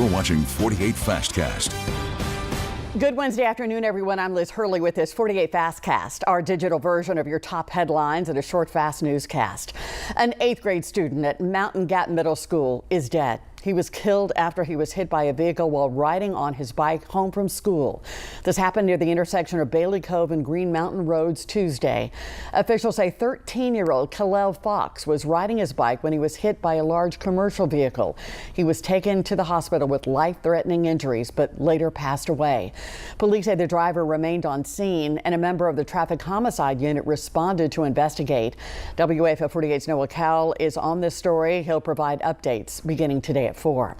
You're watching 48 Fastcast. Good Wednesday afternoon, everyone. I'm Liz Hurley with this 48 Fastcast, our digital version of your top headlines and a short, fast newscast. An 8th grade student at Mountain Gap Middle School is dead. He was killed after he was hit by a vehicle while riding on his bike home from school. This happened near the intersection of Bailey Cove and Green Mountain Roads Tuesday. Officials say 13-year-old Kalel Fox was riding his bike when he was hit by a large commercial vehicle. He was taken to the hospital with life-threatening injuries, but later passed away. Police say the driver remained on scene and a member of the traffic homicide unit responded to investigate. WAFF 48's Noah Cowell is on this story. He'll provide updates beginning today at 4.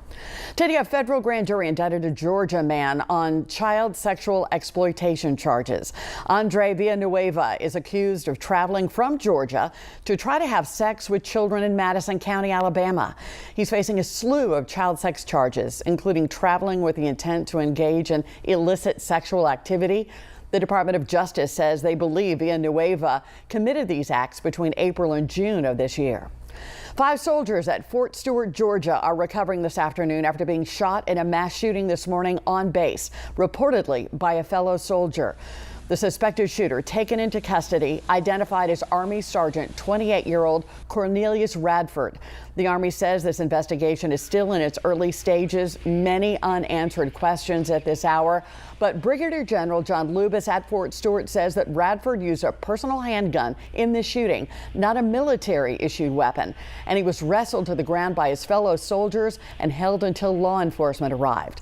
Today, a federal grand jury indicted a Georgia man on child sexual exploitation charges. Andre Villanueva is accused of traveling from Georgia to try to have sex with children in Madison County, Alabama. He's facing a slew of child sex charges, including traveling with the intent to engage in illicit sexual activity. The Department of Justice says they believe Villanueva committed these acts between April and June of this year. 5 soldiers at Fort Stewart, Georgia are recovering this afternoon after being shot in a mass shooting this morning on base, reportedly by a fellow soldier. The suspected shooter, taken into custody, identified as Army Sergeant 28-year-old Cornelius Radford. The Army says this investigation is still in its early stages. Many unanswered questions at this hour. But Brigadier General John Lubis at Fort Stewart says that Radford used a personal handgun in the shooting, not a military-issued weapon. And he was wrestled to the ground by his fellow soldiers and held until law enforcement arrived.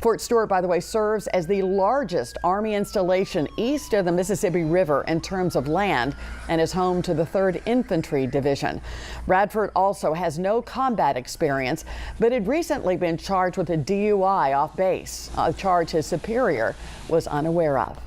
Fort Stewart, by the way, serves as the largest Army installation east of the Mississippi River in terms of land and is home to the 3rd Infantry Division. Radford also has no combat experience, but had recently been charged with a DUI off base, a charge his superior was unaware of.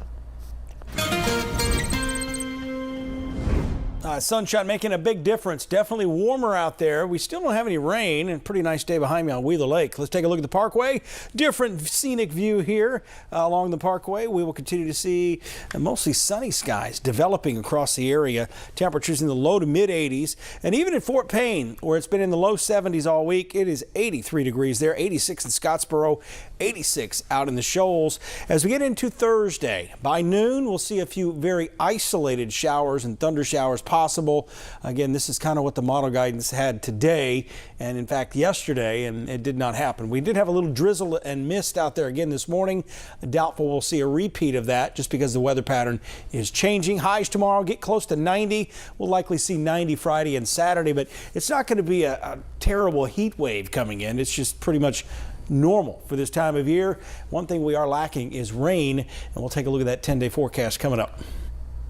Sunshine making a big difference. Definitely warmer out there. We still don't have any rain, and pretty nice day behind me on Wheeler Lake. Let's take a look at the Parkway. Different scenic view here along the Parkway. We will continue to see mostly sunny skies developing across the area. Temperatures in the low to mid 80s. And even in Fort Payne, where it's been in the low 70s all week, it is 83 degrees there, 86 in Scottsboro, 86 out in the Shoals. As we get into Thursday, by noon, we'll see a few very isolated showers and thunder showers possible. Again, this is kind of what the model guidance had today and in fact yesterday, and it did not happen. We did have a little drizzle and mist out there again this morning. Doubtful we'll see a repeat of that just because the weather pattern is changing. Highs tomorrow get close to 90. We'll likely see 90 Friday and Saturday, but it's not going to be a terrible heat wave coming in. It's just pretty much normal for this time of year. One thing we are lacking is rain, and we'll take a look at that 10-day forecast coming up.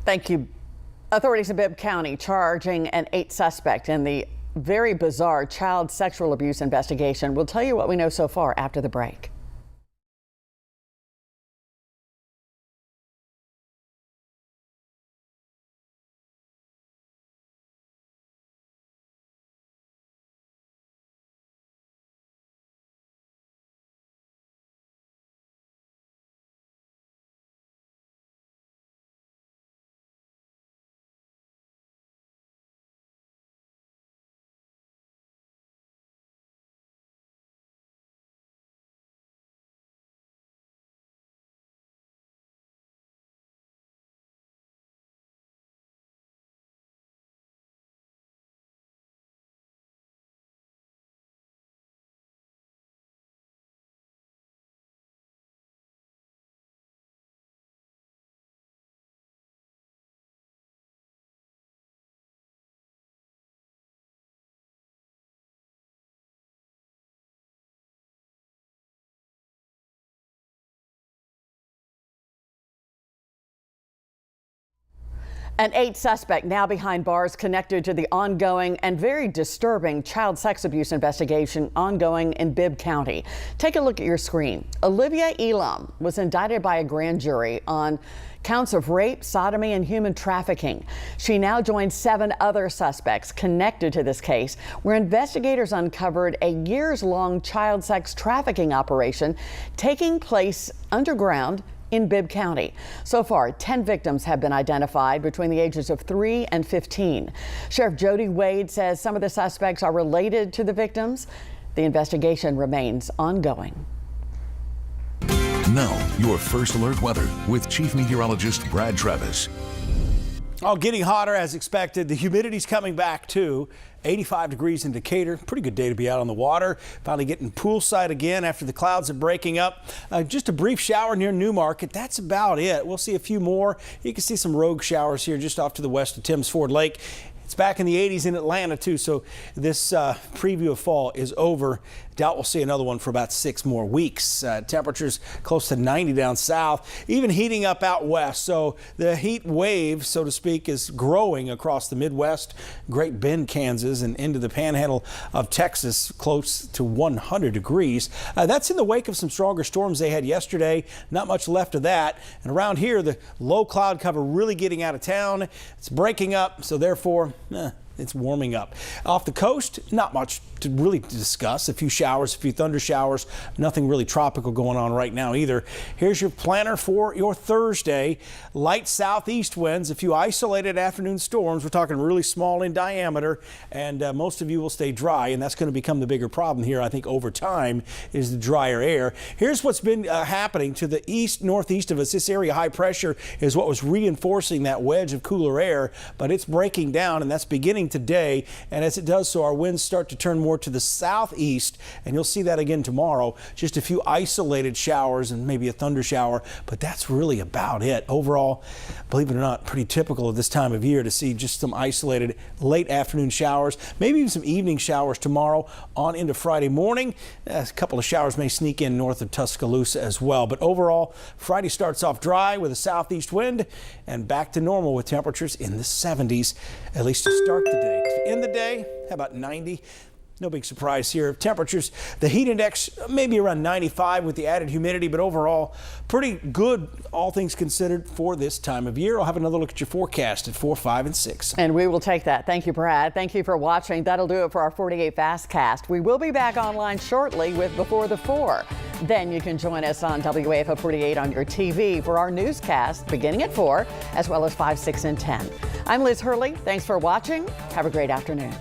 Thank you. Authorities in Bibb County charging an 8th suspect in the very bizarre child sexual abuse investigation. We'll tell you what we know so far after the break. An 8th suspect now behind bars connected to the ongoing and very disturbing child sex abuse investigation ongoing in Bibb County. Take a look at your screen. Olivia Elam was indicted by a grand jury on counts of rape, sodomy, and human trafficking. She now joins 7 other suspects connected to this case, where investigators uncovered a years-long child sex trafficking operation taking place underground in Bibb County. So far, 10 victims have been identified between the ages of 3 and 15. Sheriff Jody Wade says some of the suspects are related to the victims. The investigation remains ongoing. Now, your first alert weather with Chief Meteorologist Brad Travis. Oh, getting hotter as expected. The humidity's coming back too. 85 degrees in Decatur. Pretty good day to be out on the water. Finally getting poolside again after the clouds are breaking up. Just a brief shower near Newmarket. That's about it. We'll see a few more. You can see some rogue showers here just off to the west of Timms Ford Lake. It's back in the 80s in Atlanta too, so this preview of fall is over. Doubt we'll see another one for about 6 more weeks. Temperatures close to 90 down south, even heating up out west. So the heat wave, so to speak, is growing across the Midwest, Great Bend, Kansas, and into the panhandle of Texas, close to 100 degrees. That's in the wake of some stronger storms they had yesterday. Not much left of that. And around here, the low cloud cover really getting out of town. It's breaking up, so therefore, it's warming up. Off the coast, not much to really discuss. A few showers, a few thunder showers. Nothing really tropical going on right now either. Here's your planner for your Thursday. Light southeast winds, a few isolated afternoon storms. We're talking really small in diameter, and most of you will stay dry, and that's going to become the bigger problem here, I think, over time, is the drier air. Here's what's been happening to the east, northeast of us. This area, high pressure, is what was reinforcing that wedge of cooler air, but it's breaking down, and that's beginning today. And as it does so, our winds start to turn more to the southeast, and you'll see that again tomorrow. Just a few isolated showers and maybe a thunder shower, but that's really about it. Overall, believe it or not, pretty typical of this time of year to see just some isolated late afternoon showers, maybe even some evening showers tomorrow on into Friday morning. A couple of showers may sneak in north of Tuscaloosa as well, but overall, Friday starts off dry with a southeast wind and back to normal with temperatures in the 70s, at least to start the day. To end the day, how about 90? No big surprise here. Temperatures, the heat index maybe around 95 with the added humidity, but overall pretty good, all things considered, for this time of year. I'll have another look at your forecast at 4, 5, and 6. And we will take that. Thank you, Brad. Thank you for watching. That'll do it for our 48 Fastcast. We will be back online shortly with Before the 4. Then you can join us on WAFF 48 on your TV for our newscast beginning at 4, as well as 5, 6, and 10. I'm Liz Hurley. Thanks for watching. Have a great afternoon.